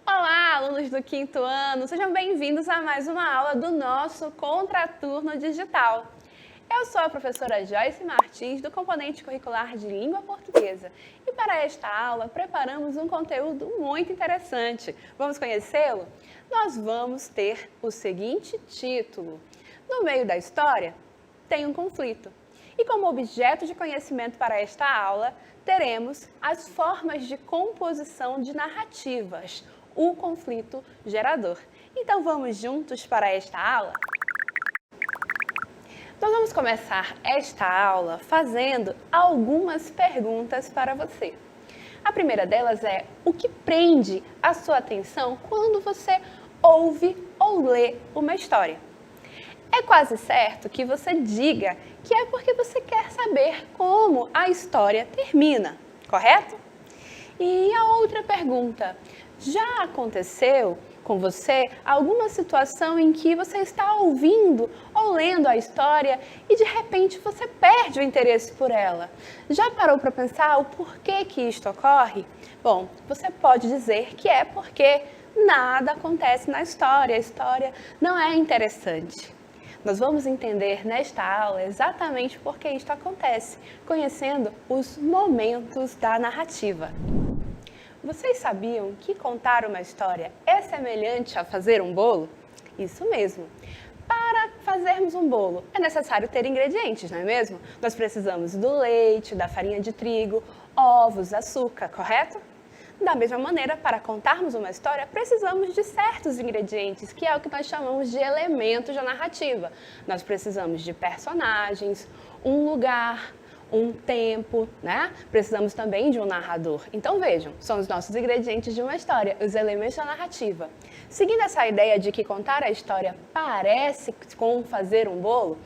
Olá, alunos do quinto ano! Sejam bem-vindos a mais uma aula do nosso Contraturno Digital. Eu sou a professora Joyce Martins, do componente curricular de Língua Portuguesa. E para esta aula, preparamos um conteúdo muito interessante. Vamos conhecê-lo? Nós vamos ter o seguinte título: No meio da história, tem um conflito. E como objeto de conhecimento para esta aula, teremos as formas de composição de narrativas, o conflito gerador. Então vamos juntos para esta aula? Nós vamos começar esta aula fazendo algumas perguntas para você. A primeira delas é: o que prende a sua atenção quando você ouve ou lê uma história? É quase certo que você diga que é porque você quer saber como a história termina, correto? E a outra pergunta: já aconteceu com você alguma situação em que você está ouvindo ou lendo a história e de repente você perde o interesse por ela? Já parou para pensar o porquê que isto ocorre? Bom, você pode dizer que é porque nada acontece na história, a história não é interessante. Nós vamos entender nesta aula exatamente por que isto acontece, conhecendo os momentos da narrativa. Vocês sabiam que contar uma história é semelhante a fazer um bolo? Isso mesmo. Para fazermos um bolo, é necessário ter ingredientes, não é mesmo? Nós precisamos do leite, da farinha de trigo, ovos, açúcar, correto? Da mesma maneira, para contarmos uma história, precisamos de certos ingredientes, que é o que nós chamamos de elementos da narrativa. Nós precisamos de personagens, um lugar, um tempo, né? Precisamos também de um narrador. Então vejam, são os nossos ingredientes de uma história, os elementos da narrativa. Seguindo essa ideia de que contar a história parece com fazer um bolo,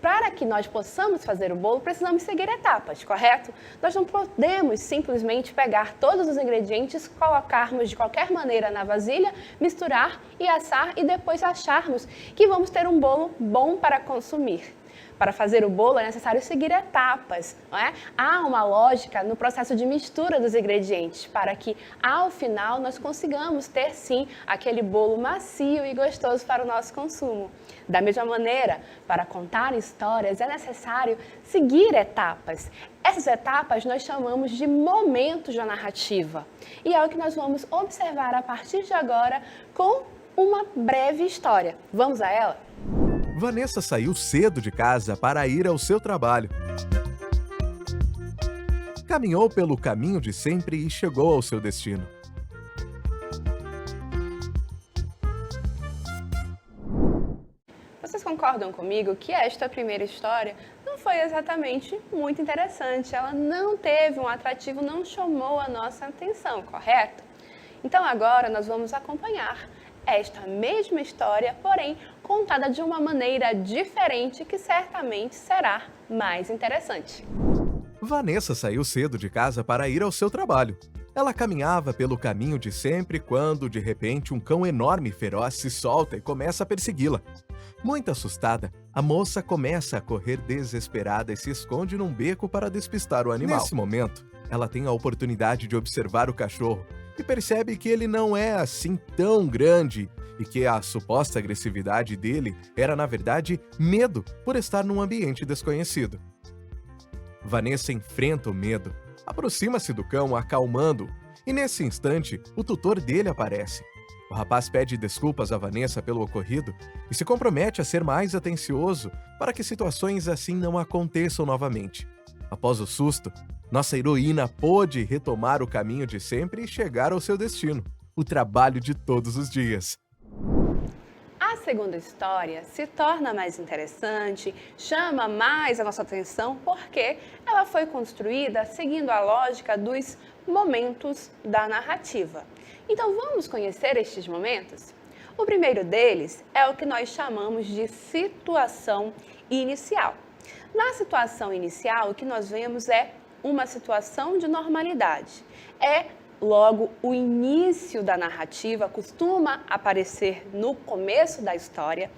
para que nós possamos fazer o bolo, precisamos seguir etapas, correto? Nós não podemos simplesmente pegar todos os ingredientes, colocarmos de qualquer maneira na vasilha, misturar e assar e depois acharmos que vamos ter um bolo bom para consumir. Para fazer o bolo é necessário seguir etapas, não é? Há uma lógica no processo de mistura dos ingredientes para que, ao final, nós consigamos ter, sim, aquele bolo macio e gostoso para o nosso consumo. Da mesma maneira, para contar histórias é necessário seguir etapas. Essas etapas nós chamamos de momentos da narrativa. E é o que nós vamos observar a partir de agora com uma breve história. Vamos a ela? Vanessa saiu cedo de casa para ir ao seu trabalho. Caminhou pelo caminho de sempre e chegou ao seu destino. Vocês concordam comigo que esta primeira história não foi exatamente muito interessante? Ela não teve um atrativo, não chamou a nossa atenção, correto? Então agora nós vamos acompanhar esta mesma história, porém contada de uma maneira diferente que certamente será mais interessante. Vanessa saiu cedo de casa para ir ao seu trabalho. Ela caminhava pelo caminho de sempre quando, de repente, um cão enorme e feroz se solta e começa a persegui-la. Muito assustada, a moça começa a correr desesperada e se esconde num beco para despistar o animal. Nesse momento, ela tem a oportunidade de observar o cachorro e percebe que ele não é assim tão grande e que a suposta agressividade dele era, na verdade, medo por estar num ambiente desconhecido. Vanessa enfrenta o medo, aproxima-se do cão, acalmando-o, e nesse instante, o tutor dele aparece. O rapaz pede desculpas a Vanessa pelo ocorrido e se compromete a ser mais atencioso para que situações assim não aconteçam novamente. Após o susto, nossa heroína pôde retomar o caminho de sempre e chegar ao seu destino, o trabalho de todos os dias. A segunda história se torna mais interessante, chama mais a nossa atenção porque ela foi construída seguindo a lógica dos momentos da narrativa. Então vamos conhecer estes momentos? O primeiro deles é o que nós chamamos de situação inicial. Na situação inicial, o que nós vemos é uma situação de normalidade. É Logo, o início da narrativa costuma aparecer no começo da história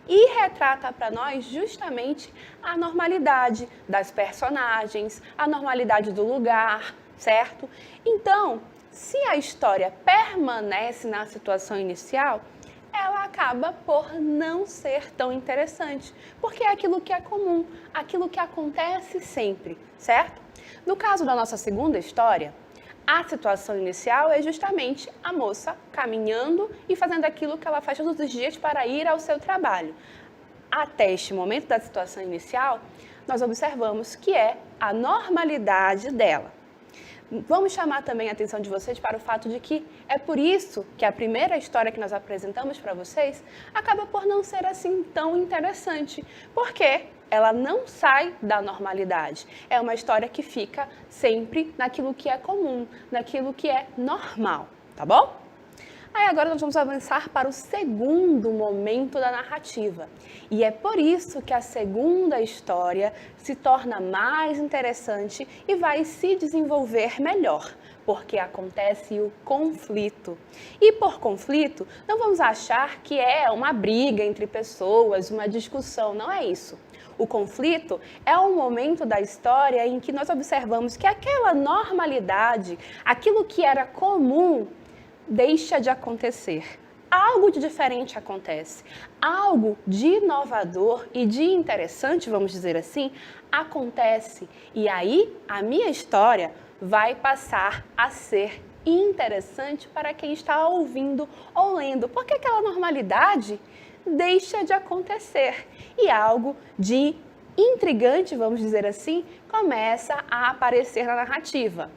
e retrata para nós justamente a normalidade das personagens, a normalidade do lugar, certo? Então, se a história permanece na situação inicial, ela acaba por não ser tão interessante, porque é aquilo que é comum, aquilo que acontece sempre, certo? No caso da nossa segunda história, a situação inicial é justamente a moça caminhando e fazendo aquilo que ela faz todos os dias para ir ao seu trabalho. Até este momento da situação inicial, nós observamos que é a normalidade dela. Vamos chamar também a atenção de vocês para o fato de que é por isso que a primeira história que nós apresentamos para vocês acaba por não ser assim tão interessante, porque ela não sai da normalidade. É uma história que fica sempre naquilo que é comum, naquilo que é normal, tá bom? Aí agora nós vamos avançar para o segundo momento da narrativa. E é por isso que a segunda história se torna mais interessante e vai se desenvolver melhor, porque acontece o conflito. E por conflito, não vamos achar que é uma briga entre pessoas, uma discussão, não é isso. O conflito é um momento da história em que nós observamos que aquela normalidade, aquilo que era comum, deixa de acontecer. Algo de diferente acontece. Algo de inovador e de interessante, vamos dizer assim, acontece. E aí, a minha história vai passar a ser interessante para quem está ouvindo ou lendo, porque aquela normalidade deixa de acontecer e algo de intrigante, vamos dizer assim, começa a aparecer na narrativa.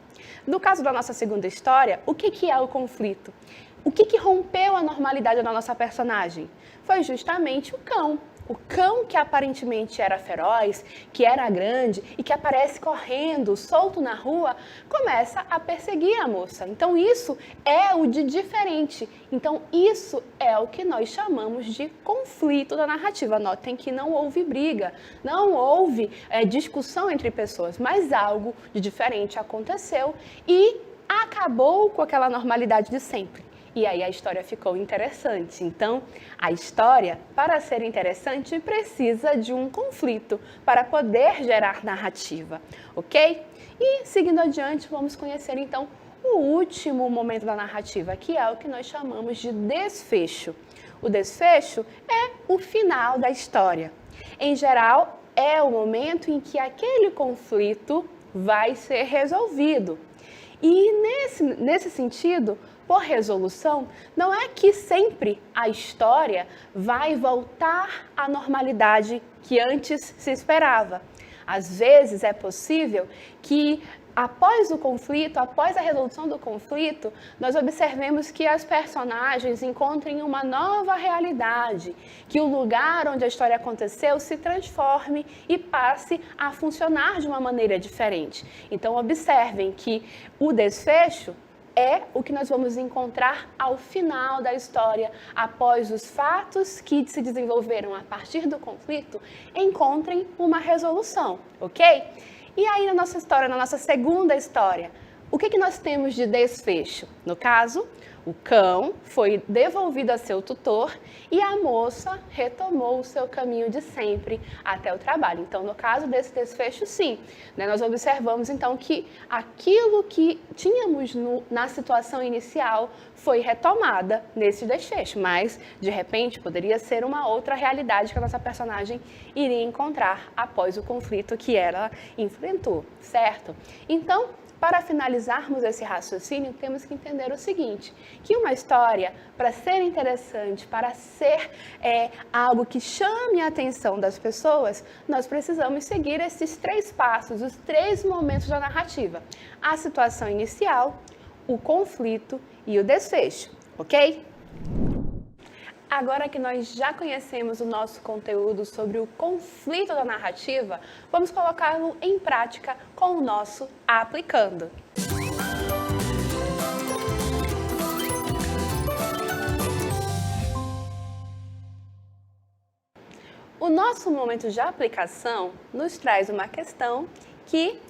No caso da nossa segunda história, o que é o conflito? O que rompeu a normalidade da nossa personagem? Foi justamente o cão. O cão que aparentemente era feroz, que era grande e que aparece correndo, solto na rua, começa a perseguir a moça. Então isso é o de diferente. Então isso é o que nós chamamos de conflito da narrativa. Notem que não houve briga, não houve discussão entre pessoas, mas algo de diferente aconteceu e acabou com aquela normalidade de sempre. E aí a história ficou interessante. Então, a história, para ser interessante, precisa de um conflito para poder gerar narrativa, ok? E, seguindo adiante, vamos conhecer, então, o último momento da narrativa, que é o que nós chamamos de desfecho. O desfecho é o final da história. Em geral, é o momento em que aquele conflito vai ser resolvido. E, nesse sentido, por resolução, não é que sempre a história vai voltar à normalidade que antes se esperava. Às vezes é possível que após o conflito, após a resolução do conflito, nós observemos que as personagens encontrem uma nova realidade, que o lugar onde a história aconteceu se transforme e passe a funcionar de uma maneira diferente. Então observem que o desfecho é o que nós vamos encontrar ao final da história, após os fatos que se desenvolveram a partir do conflito, encontrem uma resolução, ok? E aí na nossa história, na nossa segunda história, o que nós temos de desfecho? No caso, o cão foi devolvido a seu tutor e a moça retomou o seu caminho de sempre até o trabalho. Então, no caso desse desfecho, sim, nós observamos então que aquilo que tínhamos na situação inicial foi retomada nesse desfecho, mas de repente poderia ser uma outra realidade que a nossa personagem iria encontrar após o conflito que ela enfrentou, certo? Então, para finalizarmos esse raciocínio, temos que entender o seguinte, que uma história, para ser interessante, para ser algo que chame a atenção das pessoas, nós precisamos seguir esses 3 passos, os 3 momentos da narrativa. A situação inicial, o conflito e o desfecho, ok? Agora que nós já conhecemos o nosso conteúdo sobre o conflito da narrativa, vamos colocá-lo em prática com o nosso Aplicando. O nosso momento de aplicação nos traz uma questão que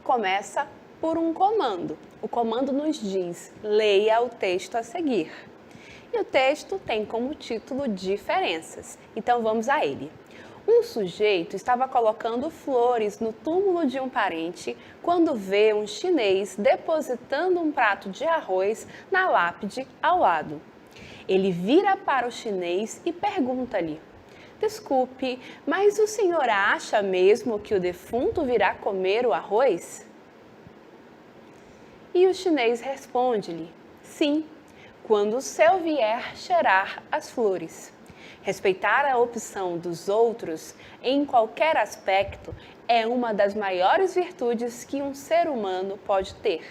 começa por um comando. O comando nos diz: leia o texto a seguir. E o texto tem como título diferenças. Então vamos a ele. Um sujeito estava colocando flores no túmulo de um parente quando vê um chinês depositando um prato de arroz na lápide ao lado. Ele vira para o chinês e pergunta-lhe: desculpe, mas o senhor acha mesmo que o defunto virá comer o arroz? E o chinês responde-lhe: sim, quando o céu vier cheirar as flores. Respeitar a opção dos outros em qualquer aspecto é uma das maiores virtudes que um ser humano pode ter.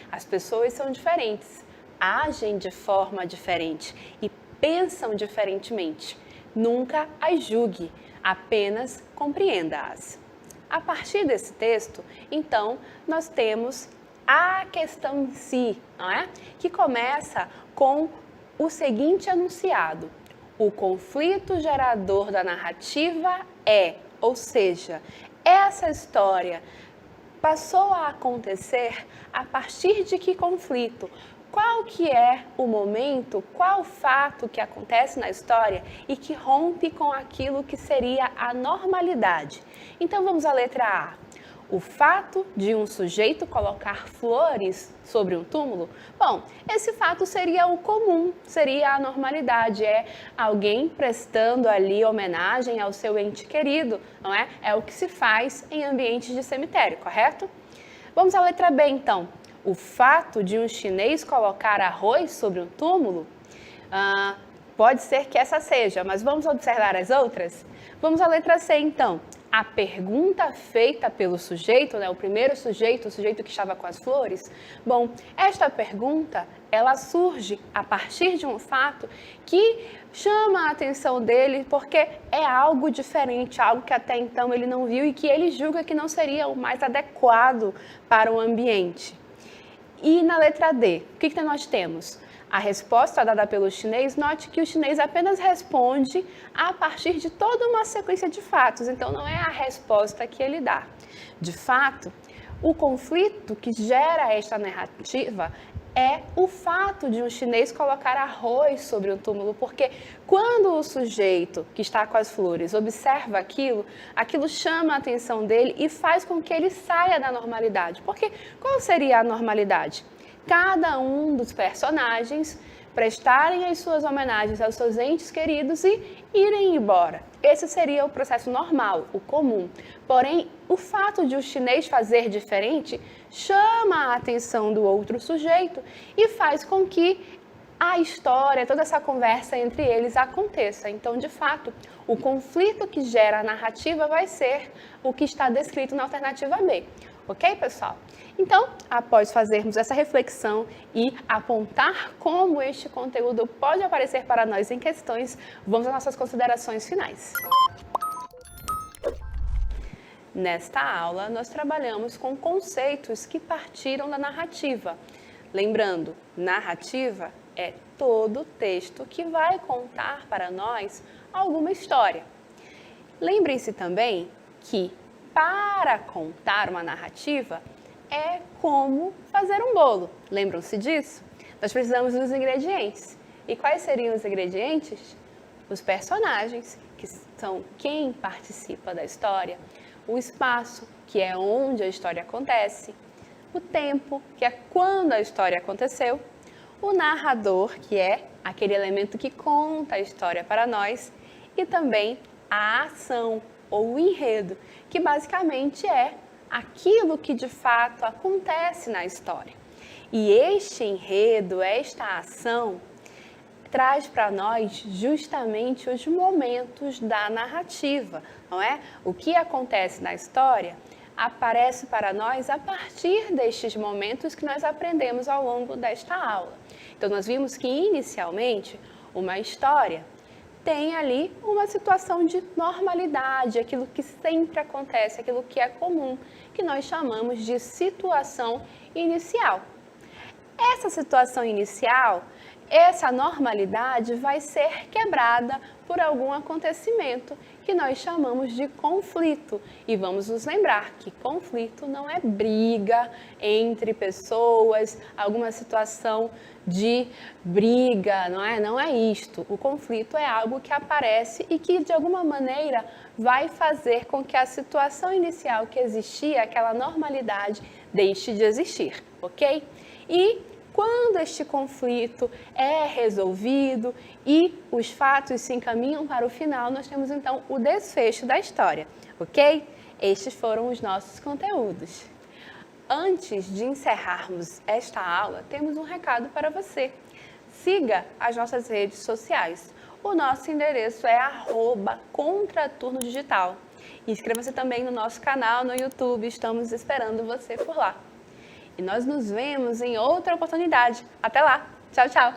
As pessoas são diferentes, agem de forma diferente e pensam diferentemente. Nunca as julgue, apenas compreenda-as. A partir desse texto, então, nós temos a questão em si, não é? Que começa com o seguinte enunciado: o conflito gerador da narrativa ou seja, essa história passou a acontecer a partir de que conflito? Qual que é o momento, qual o fato que acontece na história e que rompe com aquilo que seria a normalidade? Então vamos à letra A. O fato de um sujeito colocar flores sobre um túmulo? Bom, esse fato seria o comum, seria a normalidade, é alguém prestando ali homenagem ao seu ente querido, não é? É o que se faz em ambientes de cemitério, correto? Vamos à letra B, então. O fato de um chinês colocar arroz sobre um túmulo? Pode ser que essa seja, mas vamos observar as outras? Vamos à letra C, então. A pergunta feita pelo sujeito, né, o primeiro sujeito, o sujeito que estava com as flores. Bom, esta pergunta, ela surge a partir de um fato que chama a atenção dele porque é algo diferente, algo que até então ele não viu e que ele julga que não seria o mais adequado para o ambiente. E na letra D, o que nós temos? A resposta dada pelo chinês, note que o chinês apenas responde a partir de toda uma sequência de fatos, então não é a resposta que ele dá. De fato, o conflito que gera esta narrativa é o fato de um chinês colocar arroz sobre um túmulo, porque quando o sujeito que está com as flores observa aquilo, aquilo chama a atenção dele e faz com que ele saia da normalidade. Porque qual seria a normalidade? Cada um dos personagens prestarem as suas homenagens aos seus entes queridos e irem embora. Esse seria o processo normal, o comum. Porém, o fato de o chinês fazer diferente chama a atenção do outro sujeito e faz com que a história, toda essa conversa entre eles aconteça. Então, de fato, o conflito que gera a narrativa vai ser o que está descrito na alternativa B. Ok, pessoal? Então, após fazermos essa reflexão e apontar como este conteúdo pode aparecer para nós em questões, vamos às nossas considerações finais. Nesta aula, nós trabalhamos com conceitos que partiram da narrativa. Lembrando, narrativa é todo texto que vai contar para nós alguma história. Lembrem-se também que para contar uma narrativa é como fazer um bolo. Lembram-se disso? Nós precisamos dos ingredientes. E quais seriam os ingredientes? Os personagens, que são quem participa da história, o espaço, que é onde a história acontece, o tempo, que é quando a história aconteceu, o narrador, que é aquele elemento que conta a história para nós, e também a ação ou o enredo, que basicamente é aquilo que de fato acontece na história. E este enredo, esta ação, traz para nós justamente os momentos da narrativa, não é? O que acontece na história aparece para nós a partir destes momentos que nós aprendemos ao longo desta aula. Então, nós vimos que inicialmente uma história tem ali uma situação de normalidade, aquilo que sempre acontece, aquilo que é comum, que nós chamamos de situação inicial. Essa situação inicial, essa normalidade vai ser quebrada por algum acontecimento que nós chamamos de conflito. E vamos nos lembrar que conflito não é briga entre pessoas, alguma situação de briga, não é isto. O conflito é algo que aparece e que de alguma maneira vai fazer com que a situação inicial que existia, aquela normalidade, deixe de existir, ok? E quando este conflito é resolvido e os fatos se encaminham para o final, nós temos então o desfecho da história, ok? Estes foram os nossos conteúdos. Antes de encerrarmos esta aula, temos um recado para você. Siga as nossas redes sociais. O nosso endereço é @contraturno-digital. Inscreva-se também no nosso canal no YouTube, estamos esperando você por lá. E nós nos vemos em outra oportunidade. Até lá! Tchau, tchau!